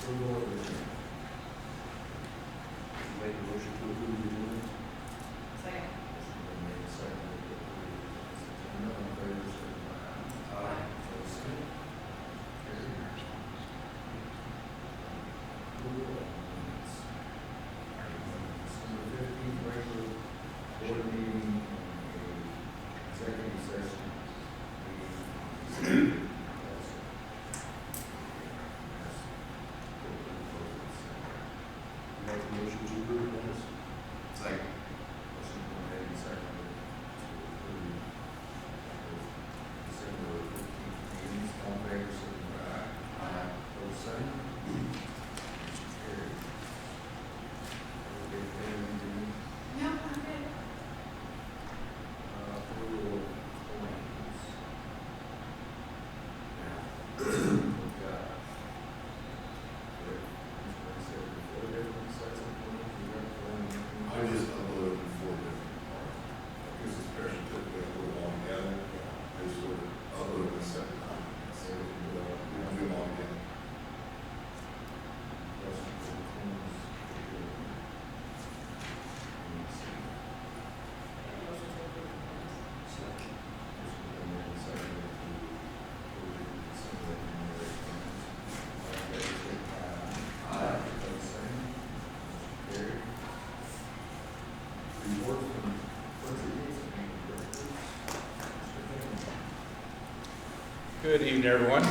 Approval of the agenda. Make a motion to approve the agenda. Second. Motion been made, seconded to approve the consent agenda. All in favor, signify by aye. Opposed, same. Carried. Approval of minutes. December 15th, regular board meeting, and executive session. Meeting. Make a motion to approve the minutes. Second. Motion been made and seconded to approve December 15th meetings. All in favor, signify by aye. Opposed, same. Carried. Okay, anything? No, I'm good. Approval of claims. Now, we've got, as I said, 4 different sets of claims. We got claims. I just uploaded four different parts. This is special certificate, put them all together. I just sort of uploaded a separate time. So we'll do them all together. Questions for the claims? Second. Motion been made and seconded to approve the consent agenda. All in favor, signify by aye. Opposed, same. Motion carried. Reports from principals and directors. Mr. Henry. Good evening, everyone.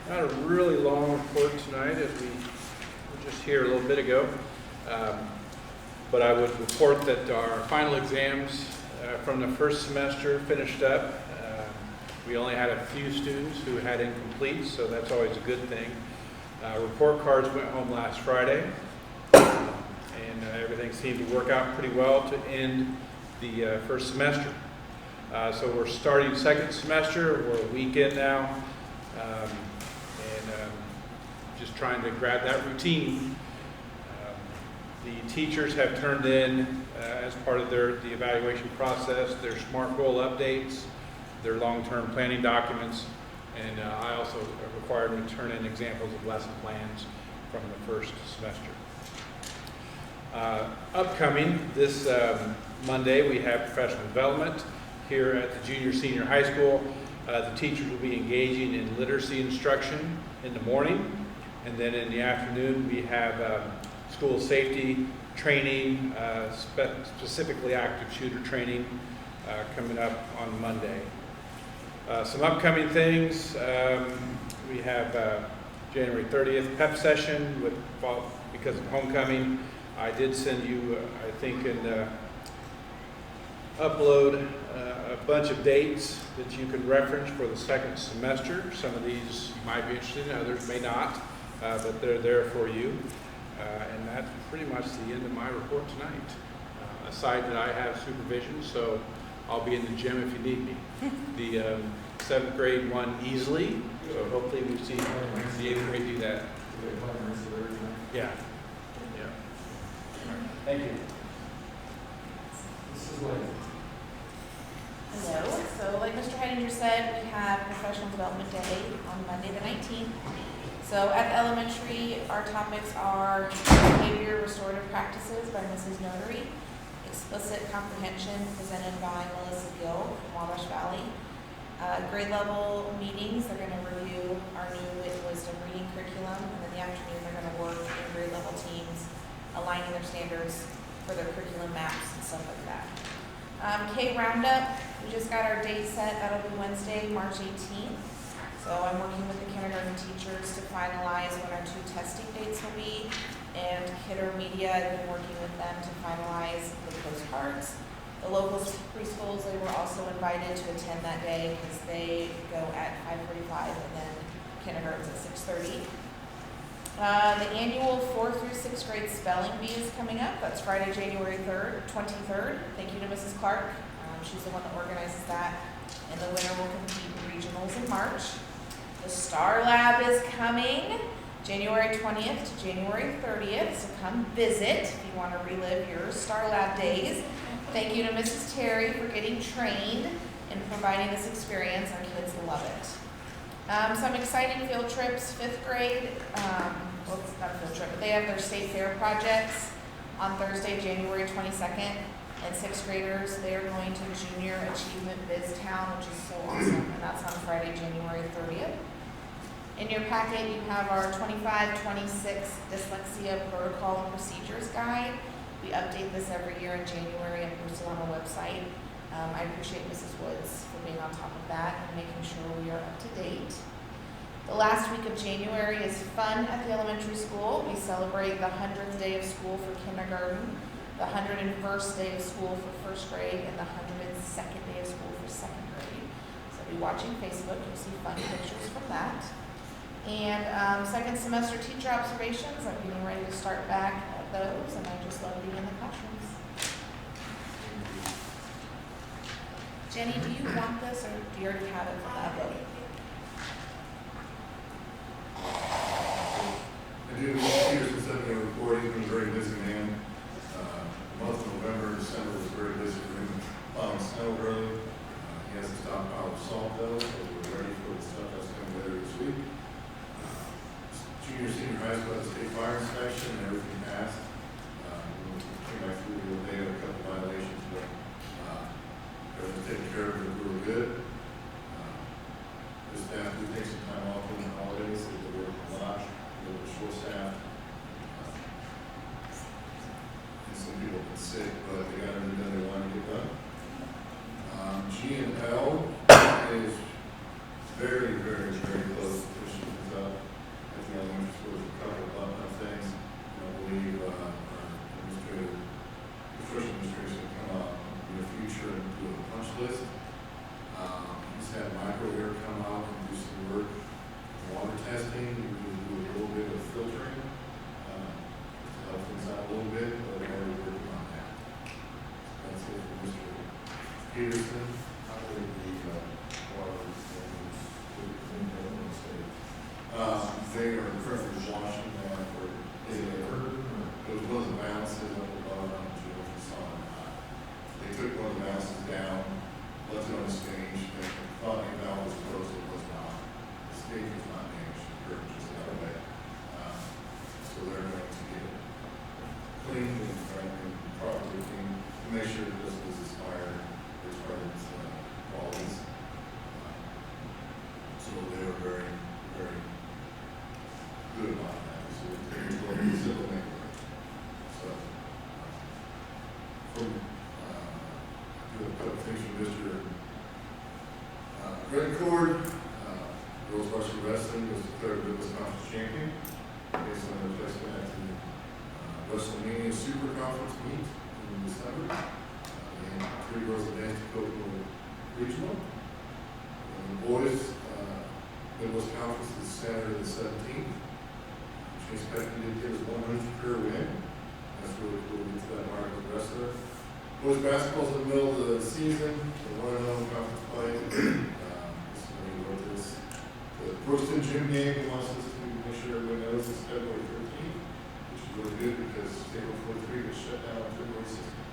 Not a really long report tonight, as we were just here a little bit ago. But I would report that our final exams from the first semester finished up. We only had a few students who had incompletes, so that's always a good thing. Report cards went home last Friday, and everything seemed to work out pretty well to end the first semester. So we're starting second semester. We're a week in now, and just trying to grab that routine. The teachers have turned in, as part of the evaluation process, their SMART goal updates, their long-term planning documents, and I also required them to turn in examples of lesson plans from the first semester. Upcoming this Monday, we have professional development here at the junior senior high school. The teachers will be engaging in literacy instruction in the morning, and then in the afternoon we have school safety training, specifically active shooter training, coming up on Monday. Some upcoming things, we have January 30th pep session because of homecoming. I did send you, I think, in the upload a bunch of dates that you can reference for the second semester. Some of these you might be interested in, others may not, but they're there for you. And that's pretty much the end of my report tonight. Aside that I have supervision, so I'll be in the gym if you need me. The 7th grade won easily, so hopefully we see the 8th grade do that. Yeah. Yeah. Thank you. This is like, Hello. So like Mr. Heidinger said, we have Professional Development Day on Monday the 19th. So at the elementary, our topics are Behavior Restorative Practices by Mrs. Notary, Explicit Comprehension presented by Melissa Gill from Wabash Valley. Grade level meetings, they're going to review our new wisdom reading curriculum, and in the afternoon they're going to work in grade level teams, aligning their standards for their curriculum maps and stuff like that. K Roundup, we just got our date set. That'll be Wednesday, March 18th. So I'm working with the kindergarten teachers to finalize when our 2 testing dates will be, and Kidder Media, I've been working with them to finalize the postcards. The local preschools, they were also invited to attend that day because they go at 5:45 and then kindergarten's at 6:30. The annual 4th through 6th grade spelling bee is coming up. That's Friday, January 23rd. Thank you to Mrs. Clark. She's the one that organizes that. And the winner will compete in regionals in March. The Star Lab is coming January 20th to January 30th. So come visit if you want to relive your Star Lab days. Thank you to Mrs. Terry for getting trained and providing this experience. Our kids love it. Some exciting field trips, 5th grade, well, it's not a field trip, but they have their state fair projects on Thursday, January 22nd. And 6th graders, they are going to Junior Achievement Biz Town, which is so awesome, and that's on Friday, January 30th. In your packet, you have our 25-26 Dyslexia Protocol and Procedures Guide. We update this every year in January and post it on our website. I appreciate Mrs. Woods for being on top of that and making sure we are up to date. The last week of January is fun at the elementary school. We celebrate the 100th day of school for kindergarten, the 101st day of school for 1st grade, and the 102nd day of school for 2nd grade. So be watching Facebook, you'll see fun pictures from that. And second semester teacher observations, I'm getting ready to start back at those, and I just love being in the classrooms. Jenny, do you want this, or do you already have it from the upload? I do, Peterson sent me a report, he's been a very busy man. Month of November and December was very busy for him, plowing snow early. He has a stockpile of salt though, so we're ready for the stuff that's coming later this week. Junior, senior high school has a state fire inspection and everything passed. We came back through the other day, had a couple violations, but everything's taken care of, it really good. The staff do take some time off in the holidays, so they work a lot, a little short staff. Some people have been sick, but they got everything done they wanted to get done. G&L is very, very, very close to finishing things up. I think elementary school is a couple of things. I believe our administrative, the first administration will come out in the future and do a punch list. He's had micro air come out and do some work. Water testing, we will do a little bit of filtering. Help things out a little bit, but we're already working on that. That's it for Mr. Peterson. How would the water systems clean up in the state? They are currently washing that for, Is it ever? it was one of the balances up above on the June facade. They took one of the balances down, left it on the stage, they thought the valve was closed, it was not. The stage was not damaged, or just the other way. So they're going to get it cleaned and properly cleaned to make sure that this was expired as far as qualities. So they were very, very good about that. So they're going to civil neighborhood. So from do a couple things from Mr. Redcord, girls varsity wrestling was declared the Midwest Conference champion based on their placement at the WrestleMania Super Conference meet in December. And 3 girls advanced to Copenhagen Regional. And the boys, Midwest Conference is Saturday the 17th. Chase Beckman did get his 100th career win. That's really cool to get to that mark with the wrestler. Boys basketball's in the middle of the season. The 1-0 conference play. This is when he wrote this. The Brookston gym game, he wants us to make sure everybody knows it's February 13th. Which is really good because Table 43 was shut down on February 16th.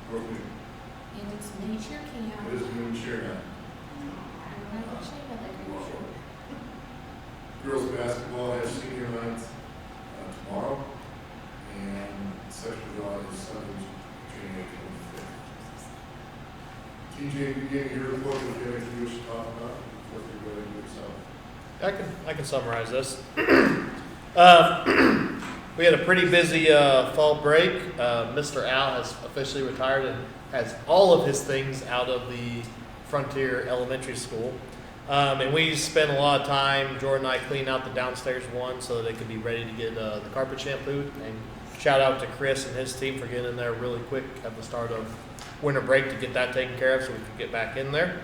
Brooklyn. And it's mini cheer camp. It is new cheer now. I'm not ashamed of that, girl. Girls basketball has senior night tomorrow, and section draw is Sunday, January 25th. TJ, you gave your report, is there anything you should talk about before you go into yourself? I can summarize this. We had a pretty busy fall break. Mr. Al has officially retired and has all of his things out of the Frontier Elementary School. And we spent a lot of time, Jordan and I cleaned out the downstairs one so that they could be ready to get the carpet shampooed. And shout out to Chris and his team for getting in there really quick at the start of winter break to get that taken care of so we could get back in there.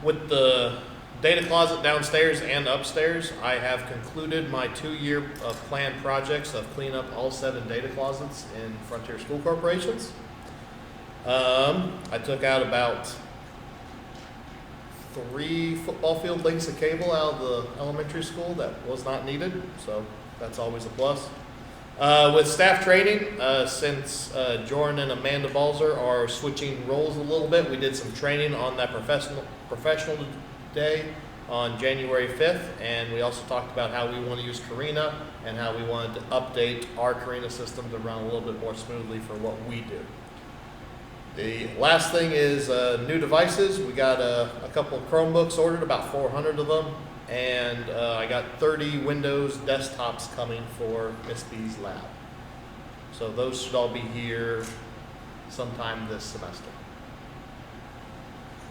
With the data closet downstairs and upstairs, I have concluded my 2-year planned projects of cleaning up all 7 data closets in Frontier School Corporations. I took out about 3 football field lengths of cable out of the elementary school that was not needed, so that's always a plus. With staff training, since Jordan and Amanda Balzer are switching roles a little bit, we did some training on that professional day on January 5th, and we also talked about how we want to use Carina and how we wanted to update our Carina system to run a little bit more smoothly for what we do. The last thing is new devices. We got a couple of Chromebooks ordered, about 400 of them, and I got 30 Windows desktops coming for Miss B's lab. So those should all be here sometime this semester.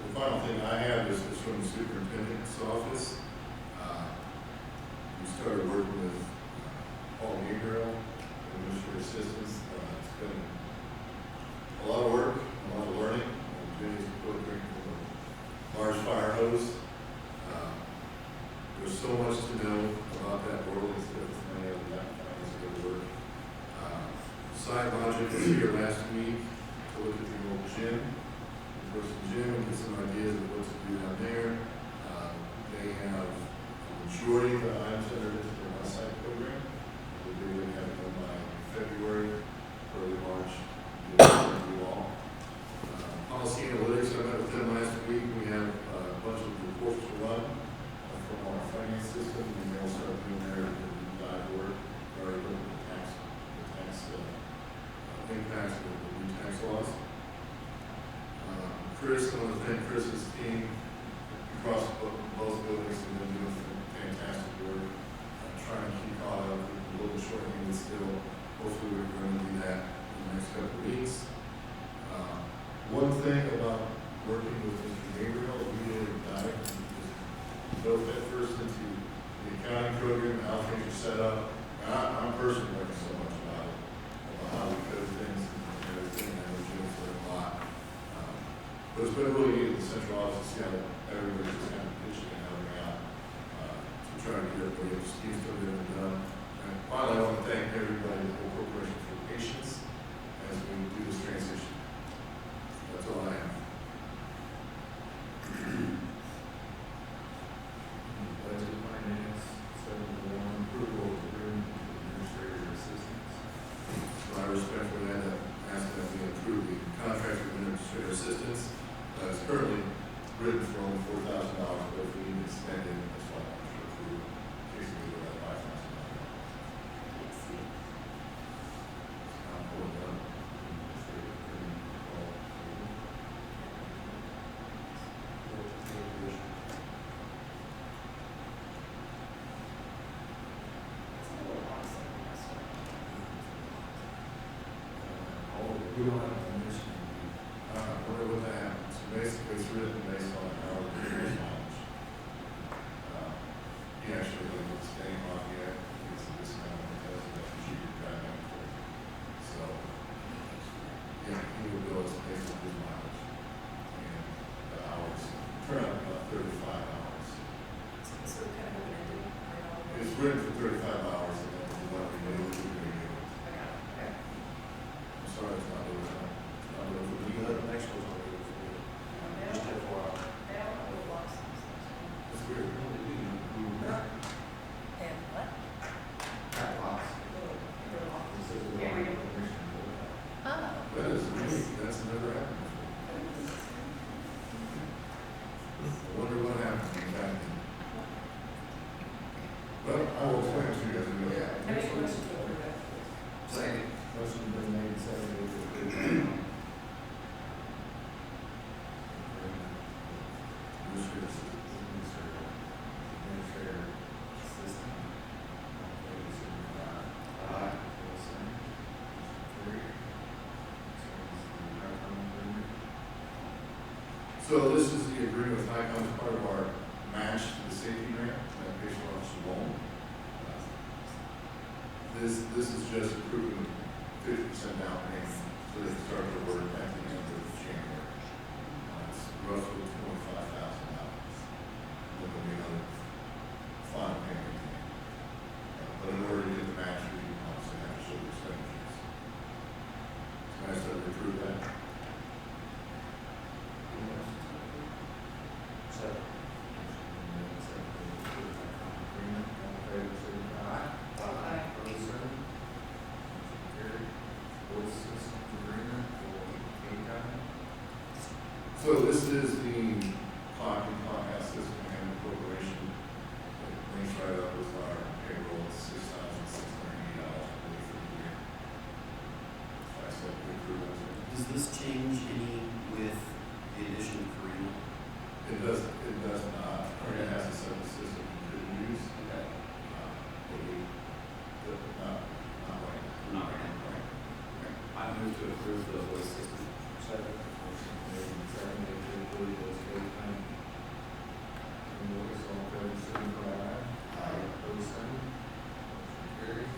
The final thing I have is from the superintendent's office. We started working with Paul Gabriel, administrative assistants. It's been a lot of work, a lot of learning. Jenny's put drinking from a large fire hose. There's so much to know about that world instead of many of that kinds of work. Site Logic was here last week to look at the old gym. For some gym and get some ideas of what to do down there. They have a majority of the items entered into their on-site program. We'll be able to have it done by February, early March, you all. Policy analytics, I met with them last week. We have a bunch of reports to run from our finance system, and they also are doing their dive work, or the tax impacts of the new tax laws. Chris, I want to thank Chris's team across both buildings. They've been doing fantastic work. Trying to keep caught up, a little short-handed still. Hopefully we're going to do that in the next couple of weeks. One thing about working with Mr. Gabriel, we did a dive and just dove headfirst into the accounting program, how things are set up. And I'm personally learning so much about it, about how we code things and everything, and we're doing for a lot. But it's been really neat in the central office to see how everybody's just kind of pitching and helping out to try to get everybody up to speed so they're done. And finally, I want to thank everybody, the whole corporation, for their patience as we do this transition. That's all I have. Budget finance, 7-1, approval of agreement with administrative assistants. So I respectfully ask that we approve the contract with administrative assistants. It's currently written for only $4,000, but if we need to extend it, that's why I'm sure approve it. In case we go that $5,000. I'm pulling up. We don't have a mission. What that happens? So basically, it's written based on our previous knowledge. He actually lived with the state mafia, gets a discount because of that cheaper driving for. So, yeah, he would go as based on his mileage. And the hours, turn out about 35 hours. So kind of open-ended, or It's written for 35 hours, and then what we do, we do. okay. I'm sorry, it's not over time. It's not over. You have the next one's on the other. Just FYI. It's weird. And what? Cat lots. It says we don't have a mission. Oh. That is unique. That's never happened before. I wonder what happened in that. Well, I will explain it to you guys in a minute. Second. Motion been made, seconded, to approve. Administrative assistant. Administrator assistant. All in favor, signify by aye. Opposed, same. Motion carried. So this is the background agreement. So this is the agreement with Icon as part of our match to the safety grant that patient officer loan. This is just approving 50% down payment so they can start their work at the end of January. It's roughly $25,000. Then there'll be another final payment. But in order to get the match, we obviously have to show the expenditures. So I said we approve that. Second. Motion been made, seconded, to approve that agreement. All in favor, signify by aye. Opposed, same. is the clock and clock out system and corporation. It links right up with our payroll, $6,680 for the year. That's what we approve. Does this change any with the addition of Karina? It does not, it has a separate system you could use. Okay. But we, not right now. Not right now. I move to approve the voice system. Second. Motion made and seconded to approve those pay time invoice. All in favor, signify by aye. Aye. Opposed, same. Motion carried.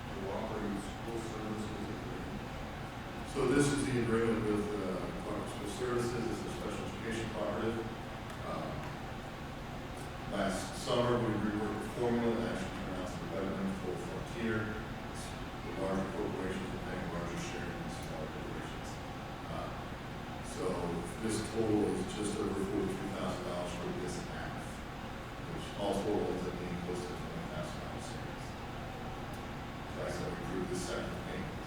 Cooperative School Services Agreement. So this is the agreement with Department of School Services, it's a special education cooperative. Last summer, we reworked the formula that actually turned out to be better than Full Frontier. The larger corporations are paying larger share than the smaller corporations. So this total is just over $43,000 for this half, which all total ends up being close to $20,000 savings. So I said we approve this second payment.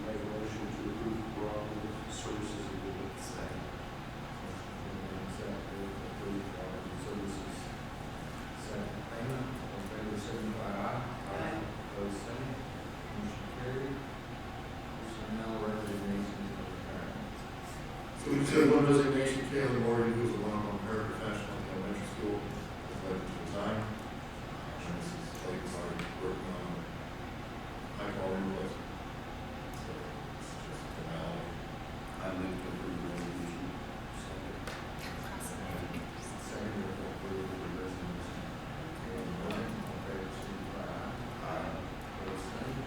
Make a motion to approve cooperative services agreement. Second. Motion made and seconded to approve cooperative services. Second payment. All in favor, signify by aye. Aye. Opposed, same. Motion carried. Personnel resignations and retirements. So we just had one resignation, Kayla Morgan, who was a one-on-one paraprofessional at the elementary school, has elected to resign. And this is like already working on high quality replacement. So it's just a formality. I move to approve the resolution. Second to approve the resignation. Kayla Morgan, all in favor, signify by aye. Aye. Opposed, same.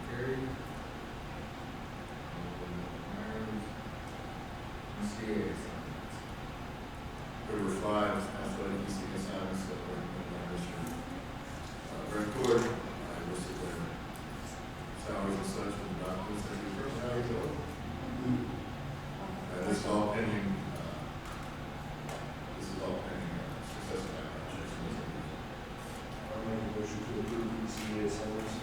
Carried. CA assignments. There were 5 athletic EC assignments that were in our district. Brent Court, I listed their salaries and such in the documents that we first had to go. This is all pending, successful background checks. I make a motion to approve the CA assignments.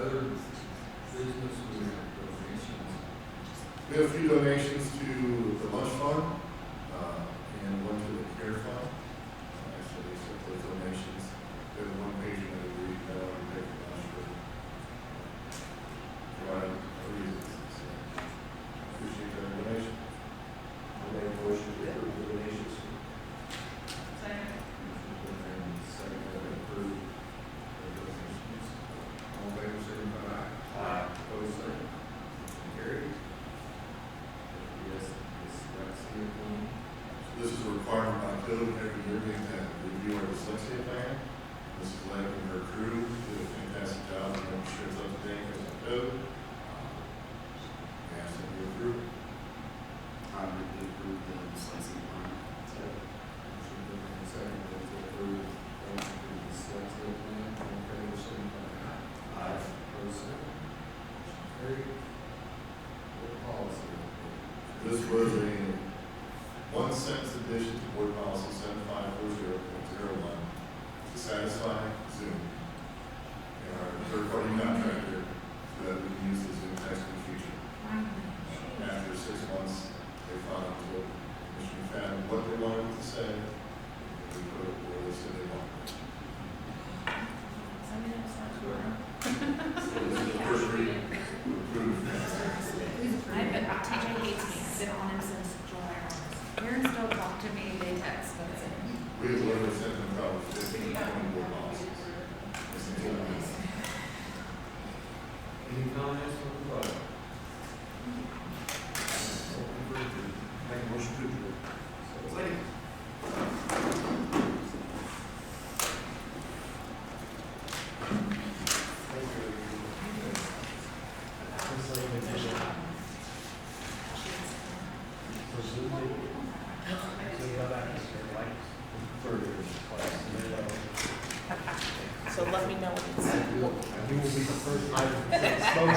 Other business donations. We have a few donations to the lunch fund, and one to the care fund. Actually, they accept those donations. There's one page that we read, that I pay for lunch for. Provide reasons. So, appreciate that donation. I make a motion to approve the donations. Second. Second to approve the donations. All in favor, signify by aye. Aye. Opposed, same. Motion carried. Yes, that's the one. This is a requirement by code every year we have to review our dyslexia plan. This is letting her crew do a fantastic job and making sure it's up to date with the code. We ask that you approve. I move to approve the dyslexia plan. Motion made and seconded to approve the dyslexia plan. All in favor, signify by aye. Aye. Opposed, same. Motion carried. Board policy. This was a one-sentence addition to board policy 7540.01 to satisfy Zoom and our third-party contractor so that we can use the Zoom text in the future. After 6 months, they finally told Commissioner Fadden what they wanted to say, and we put it where they said they wanted it. So this is the first reading, we approved. I bet TJ hates me. I've been on him since July. Aaron still talk to me, they text, but it's We have literally sent them probably 15, 20 board policies. This is what it is. Any comments from the public? Open for approval. Make a motion to approve. Second. So you go back to your lights. Third class. So let me know when it's. You will be the first item to say smoke